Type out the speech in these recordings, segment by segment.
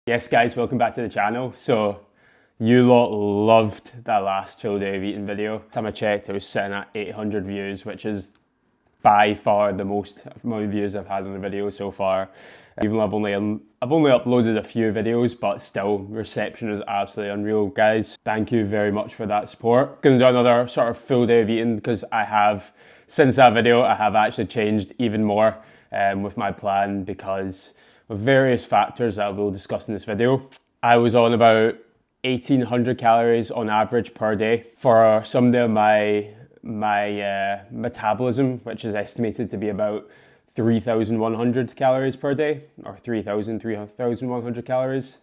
Yes guys, welcome back to the channel. So you lot loved that last full day of eating video. Last time I checked, it was sitting at 800 views, which is by far the most amount of views I've had on a video so far. Even though I've only uploaded a few videos, but still reception is absolutely unreal, guys. Thank you very much for that support. Gonna do another sort of full day of eating because since that video, I have actually changed even more with my plan because of various factors that we'll discuss in this video. I was on about 1800 calories on average per day. For somebody of my metabolism, which is estimated to be about 3,100 calories per day, or 3,100 calories.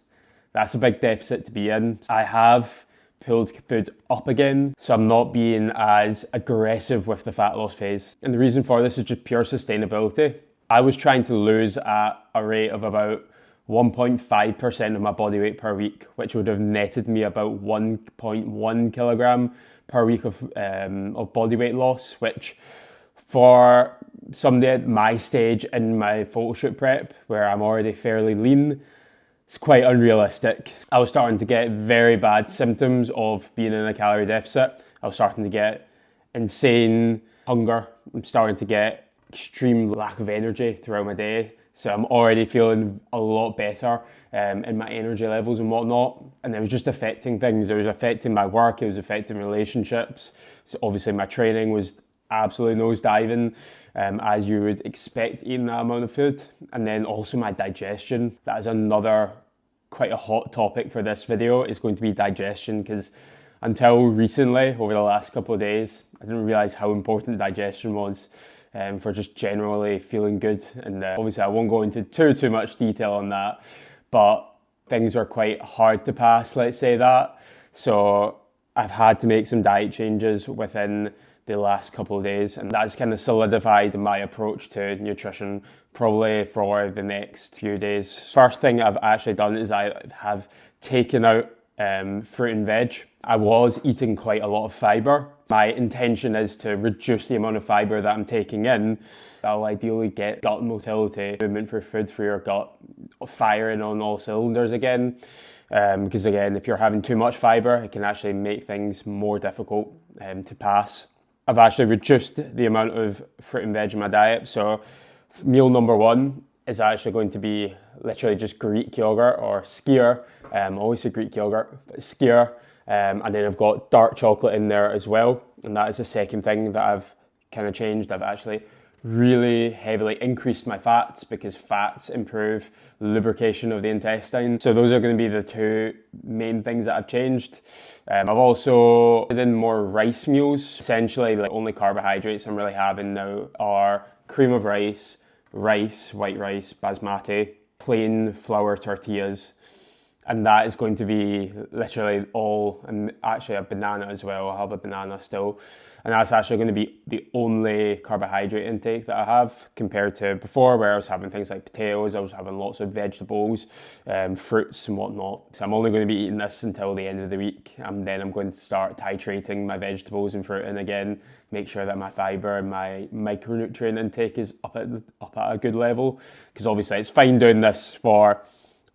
That's a big deficit to be in. I have pulled food up again, so I'm not being as aggressive with the fat loss phase. And the reason for this is just pure sustainability. I was trying to lose at a rate of about 1.5% of my body weight per week, which would have netted me about 1.1 kilogram per week of body weight loss, which for somebody at my stage in my photoshoot prep, where I'm already fairly lean, it's quite unrealistic. I was starting to get very bad symptoms of being in a calorie deficit. I was starting to get insane hunger. I'm starting to get extreme lack of energy throughout my day. So I'm already feeling a lot better in my energy levels and whatnot. And it was just affecting things. It was affecting my work. It was affecting relationships. So obviously my training was absolutely nosediving, as you would expect eating that amount of food. And then also my digestion. That is another quite a hot topic for this video, is going to be digestion, because until recently, over the last couple of days, I didn't realize how important digestion was for just generally feeling good. And obviously I won't go into too much detail on that, but things are quite hard to pass, let's say that. So I've had to make some diet changes within the last couple of days, and that's kind of solidified my approach to nutrition probably for the next few days. First thing I've actually done is I have taken out fruit and veg. I was eating quite a lot of fiber. My intention is to reduce the amount of fiber that I'm taking in. I'll ideally get gut motility, movement for food through your gut, firing on all cylinders again. Because again, if you're having too much fiber, it can actually make things more difficult to pass. I've actually reduced the amount of fruit and veg in my diet. So meal number one is actually going to be literally just Greek yogurt or skyr. I always say Greek yogurt, but skyr. And then I've got dark chocolate in there as well. And that is the second thing that I've kind of changed. I've actually really heavily increased my fats, because fats improve lubrication of the intestine. So those are going to be the two main things that I've changed. I've also added in more rice meals. Essentially, the only carbohydrates I'm really having now are cream of rice, white rice, basmati, plain flour tortillas. And that is going to be literally all, and actually a banana as well. I'll have a banana still. And that's actually going to be the only carbohydrate intake that I have, compared to before, where I was having things like potatoes, I was having lots of vegetables, fruits and whatnot. So I'm only going to be eating this until the end of the week. And then I'm going to start titrating my vegetables and fruit in again, make sure that my fiber and my micronutrient intake is up at a good level. Because obviously it's fine doing this for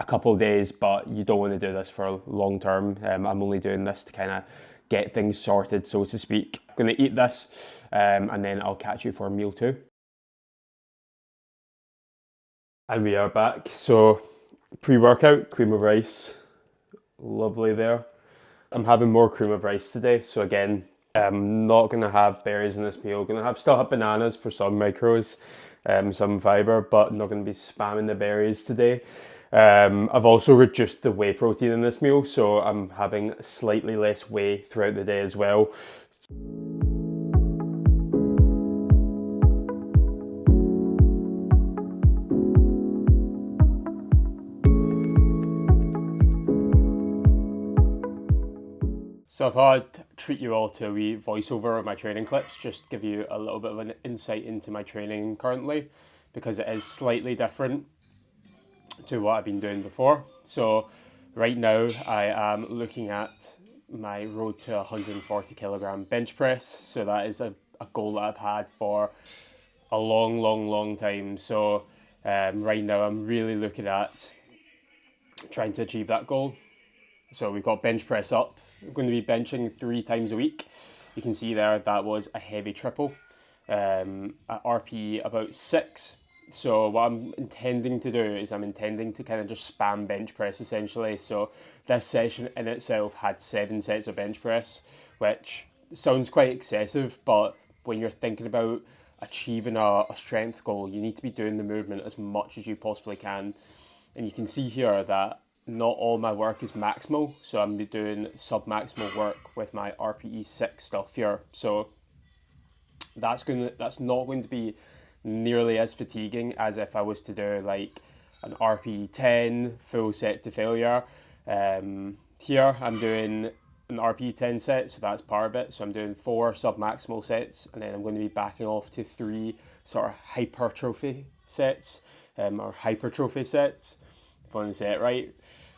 a couple of days, but you don't want to do this for long term. I'm only doing this to kind of get things sorted, so to speak. I'm going to eat this and then I'll catch you for meal two. And we are back. So pre-workout, cream of rice, lovely there. I'm having more cream of rice today, so again, I'm not going to have berries in this meal. I'm going to still have bananas for some macros, some fiber, but I'm not going to be spamming the berries today. I've also reduced the whey protein in this meal, so I'm having slightly less whey throughout the day as well. So I thought I'd treat you all to a wee voiceover of my training clips, just give you a little bit of an insight into my training currently, because it is slightly different to what I've been doing before. So right now I am looking at my road to 140 kilogram bench press. So that is a goal that I've had for a long time. So right now I'm really looking at trying to achieve that goal. So we've got bench press up. We're going to be benching 3 times a week. You can see there that was a heavy triple at RPE about 6. So what I'm intending to do is I'm intending to kind of just spam bench press essentially. So this session in itself had 7 sets of bench press, which sounds quite excessive, but when you're thinking about achieving a strength goal, you need to be doing the movement as much as you possibly can. And you can see here that not all my work is maximal, so I'm doing sub-maximal work with my RPE 6 stuff here. So that's not going to be nearly as fatiguing as if I was to do like an RPE 10 full set to failure. Here I'm doing an RPE 10 set, so that's part of it. So I'm doing 4 sub-maximal sets, and then I'm going to be backing off to 3 sort of hypertrophy sets, or hypertrophy sets, if I want to say it right.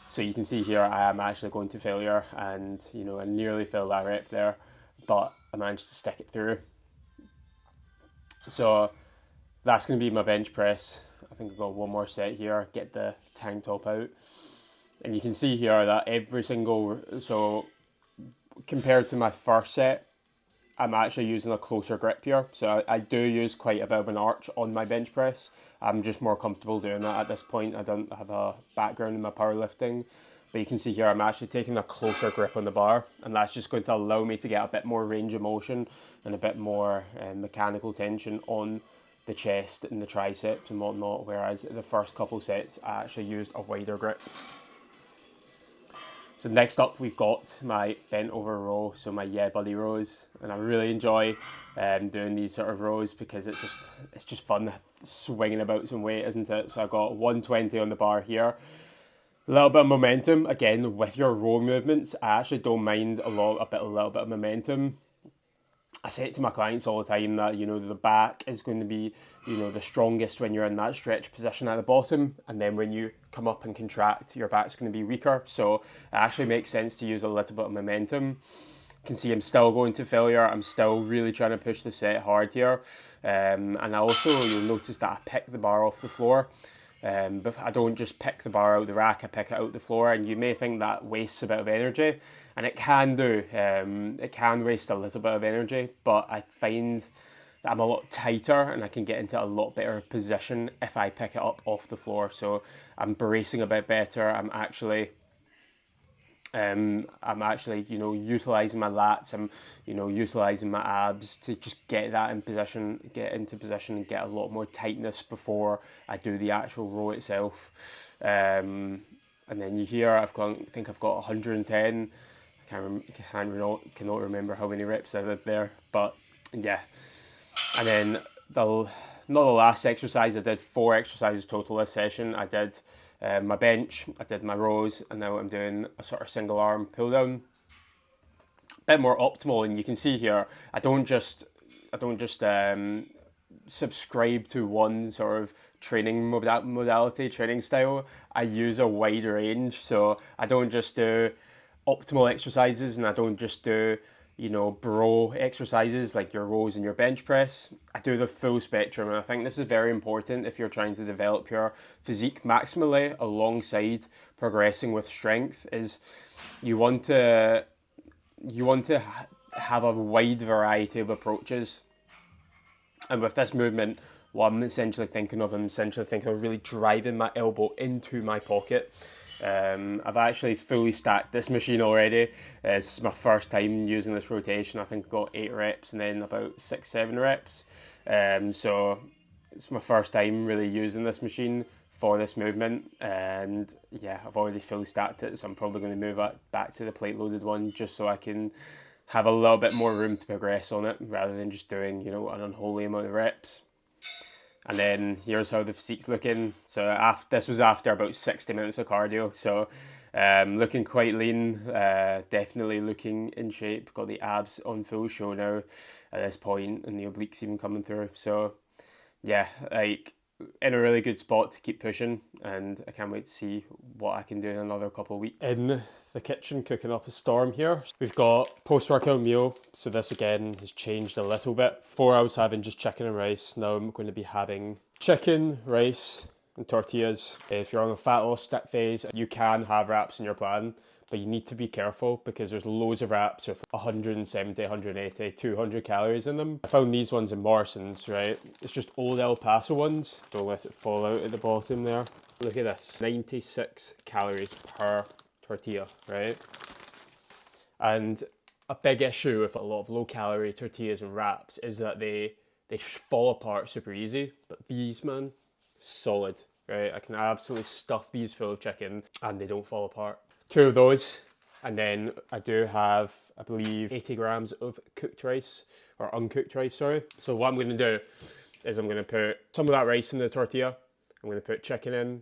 So you can see here I am actually going to failure, and you know, I nearly failed that rep there, but I managed to stick it through. So that's going to be my bench press. I think I've got one more set here, get the tank top out. And you can see here that every single, so compared to my first set, I'm actually using a closer grip here. So I do use quite a bit of an arch on my bench press. I'm just more comfortable doing that at this point. I don't have a background in my powerlifting. But you can see here I'm actually taking a closer grip on the bar, and that's just going to allow me to get a bit more range of motion and a bit more mechanical tension on the chest and the triceps and whatnot, whereas the first couple sets I actually used a wider grip. So next up we've got my bent over row, so my yeah buddy rows, and I really enjoy doing these sort of rows because it's just fun swinging about some weight, isn't it? So I've got 120 on the bar here. A little bit of momentum, again, with your row movements. I actually don't mind a little bit of momentum. I say it to my clients all the time that, you know, the back is going to be, you know, the strongest when you're in that stretch position at the bottom, and then when you come up and contract, your back's going to be weaker. So it actually makes sense to use a little bit of momentum. You can see I'm still going to failure. I'm still really trying to push the set hard here. And I also, you'll notice that I pick the bar off the floor. But I don't just pick the bar out the rack, I pick it out the floor, and you may think that wastes a bit of energy, and it can do. It can waste a little bit of energy, but I find that I'm a lot tighter and I can get into a lot better position if I pick it up off the floor. So I'm bracing a bit better. I'm actually, you know, utilising my lats. I'm, you know, utilising my abs to just get that in position, get into position, and get a lot more tightness before I do the actual row itself. And then here I think I've got 110. Cannot remember how many reps I did there, but yeah. And then not the last exercise. I did 4 exercises total this session. I did my bench, I did my rows, and now I'm doing a sort of single arm pull down. A bit more optimal, and you can see here I don't just subscribe to one sort of training modality, training style. I use a wide range, so I don't just do optimal exercises, and I don't just do, you know, bro exercises like your rows and your bench press. I do the full spectrum, and I think this is very important if you're trying to develop your physique maximally alongside progressing with strength. Is you want to have a wide variety of approaches, and with this movement, what I'm essentially thinking of really driving my elbow into my pocket. I've actually fully stacked this machine already. It's my first time using this rotation. I think I got 8 reps and then about 6-7 reps. So it's my first time really using this machine for this movement, and yeah, I've already fully stacked it, so I'm probably going to move it back to the plate loaded one just so I can have a little bit more room to progress on it rather than just doing, you know, an unholy amount of reps. And then here's how the physique's looking. So this was after about 60 minutes of cardio. So looking quite lean, definitely looking in shape. Got the abs on full show now at this point, and the obliques even coming through. So yeah, like in a really good spot to keep pushing, and I can't wait to see what I can do in another couple of weeks. In the kitchen, cooking up a storm here. We've got post-workout meal, so this again has changed a little bit. Before I was having just chicken and rice, now I'm going to be having chicken, rice, and tortillas. If you're on a fat loss phase, you can have wraps in your plan, but you need to be careful because there's loads of wraps with 170, 180, 200 calories in them. I found these ones in Morrison's, right? It's just old El Paso ones. Don't let it fall out at the bottom there. Look at this, 96 calories per tortilla, right? And a big issue with a lot of low-calorie tortillas and wraps is that they fall apart super easy. But these, man, solid, right? I can absolutely stuff these full of chicken and they don't fall apart. 2 of those, and then I do have, I believe, 80 grams of cooked rice, or uncooked rice, sorry. So what I'm going to do is I'm going to put some of that rice in the tortilla. I'm going to put chicken in.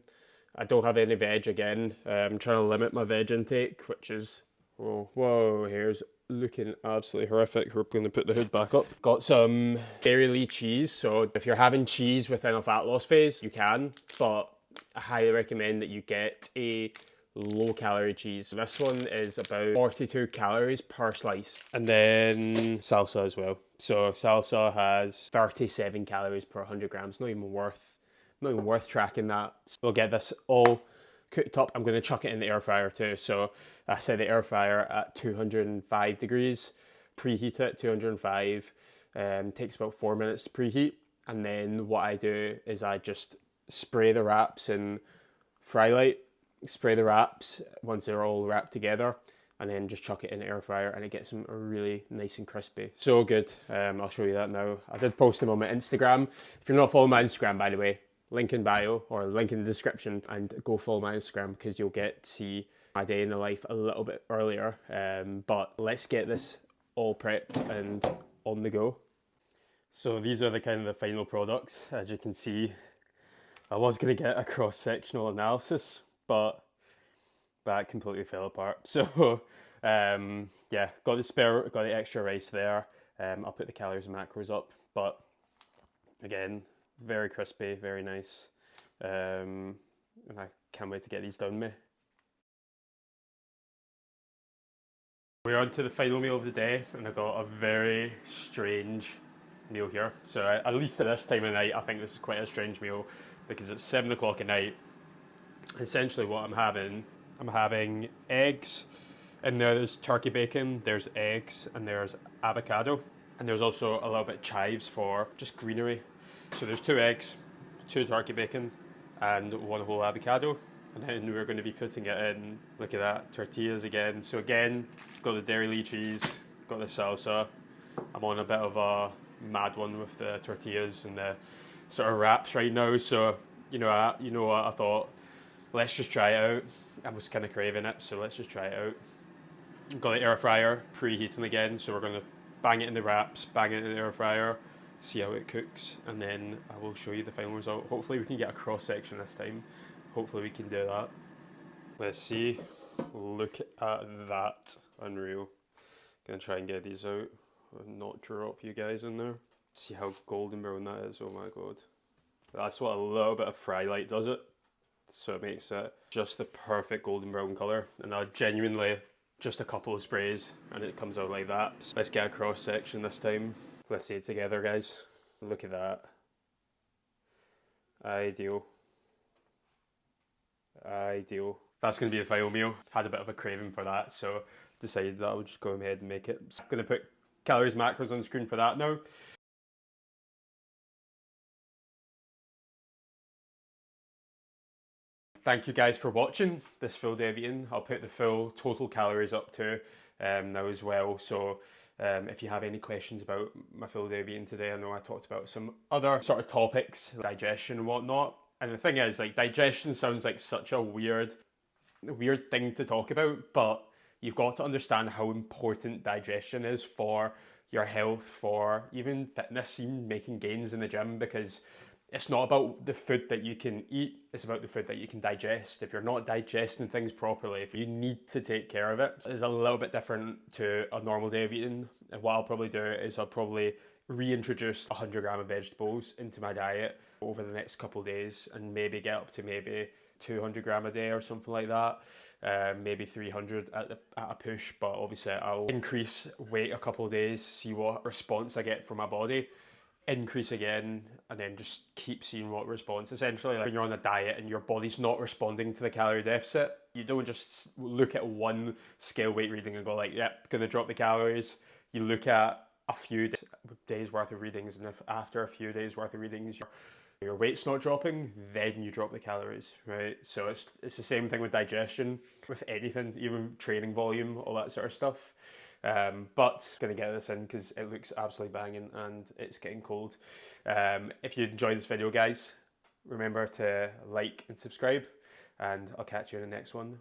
I don't have any veg again. I'm trying to limit my veg intake, which is, whoa, here's looking absolutely horrific. We're going to put the hood back up. Got some dairy cheese. So if you're having cheese within a fat loss phase, you can, but I highly recommend that you get a low calorie cheese. This one is about 42 calories per slice. And then salsa as well. So salsa has 37 calories per 100 grams. Not even worth tracking that. We'll get this all cooked up. I'm going to chuck it in the air fryer too. So I set the air fryer at 205 degrees, preheat it 205, takes about 4 minutes to preheat. And then what I do is I just spray the wraps in fry light, spray the wraps once they're all wrapped together, and then just chuck it in the air fryer and it gets them really nice and crispy. So good. I'll show you that now. I did post them on my Instagram. If you're not following my Instagram, by the way, link in bio or link in the description, and go follow my Instagram because you'll get to see my day in the life a little bit earlier. But let's get this all prepped and on the go. So these are the kind of the final products. As you can see, I was going to get a cross-sectional analysis, but that completely fell apart. So yeah, got the extra rice there. I'll put the calories and macros up, but again, very crispy, very nice, and I can't wait to get these done, mate. We're on to the final meal of the day, and I got a very strange meal here. So at least at this time of night, I think this is quite a strange meal because it's 7 o'clock at night. Essentially what I'm having eggs, and there's turkey bacon, there's eggs, and there's avocado, and there's also a little bit of chives for just greenery. So there's 2 eggs, 2 turkey bacon, and 1 whole avocado. And then we're going to be putting it in, look at that, tortillas again. So again, got the dairy cheese, got the salsa. I'm on a bit of a mad one with the tortillas and the sort of wraps right now. So, you know what, I thought, let's just try it out. I was kind of craving it, so let's just try it out. Got the air fryer, preheating again. So we're going to bang it in the wraps, bang it in the air fryer, see how it cooks, and then I will show you the final result. Hopefully we can get a cross section this time. Hopefully we can do that. Let's see. Look at that. Unreal. Gonna try and get these out. Not drop you guys in there. See how golden brown that is. Oh my god. That's what a little bit of fry light does it. So it makes it just the perfect golden brown colour. And now genuinely just a couple of sprays and it comes out like that. So let's get a cross section this time. Let's see it together, guys. Look at that. Ideal. Ideal. That's going to be the final meal. Had a bit of a craving for that, so decided that I would just go ahead and make it. So I'm going to put calories, macros on screen for that now. Thank you guys for watching this full day of eating. I'll put the full total calories up too now as well. So if you have any questions about my full day of eating today, I know I talked about some other sort of topics, digestion and whatnot. And the thing is, like, digestion sounds like such a weird thing to talk about, but you've got to understand how important digestion is for your health, for even fitness, even making gains in the gym, because it's not about the food that you can eat, it's about the food that you can digest. If you're not digesting things properly, if you need to take care of it. It's a little bit different to a normal day of eating. And what I'll probably do is I'll probably reintroduce 100 grams of vegetables into my diet over the next couple of days, and maybe get up to maybe 200 grams a day or something like that, maybe 300 at a push. But obviously I'll increase weight a couple of days, see what response I get from my body, increase again, and then just keep seeing what response. Essentially, like when you're on a diet and your body's not responding to the calorie deficit, you don't just look at one scale weight reading and go like, yep, gonna drop the calories. You look at a few days worth of readings, and if after a few days worth of readings your weight's not dropping, then you drop the calories, right? So it's the same thing with digestion, with anything, even training volume, all that sort of stuff. But gonna get this in because it looks absolutely banging and it's getting cold. If you enjoyed this video, guys, remember to like and subscribe, and I'll catch you in the next one.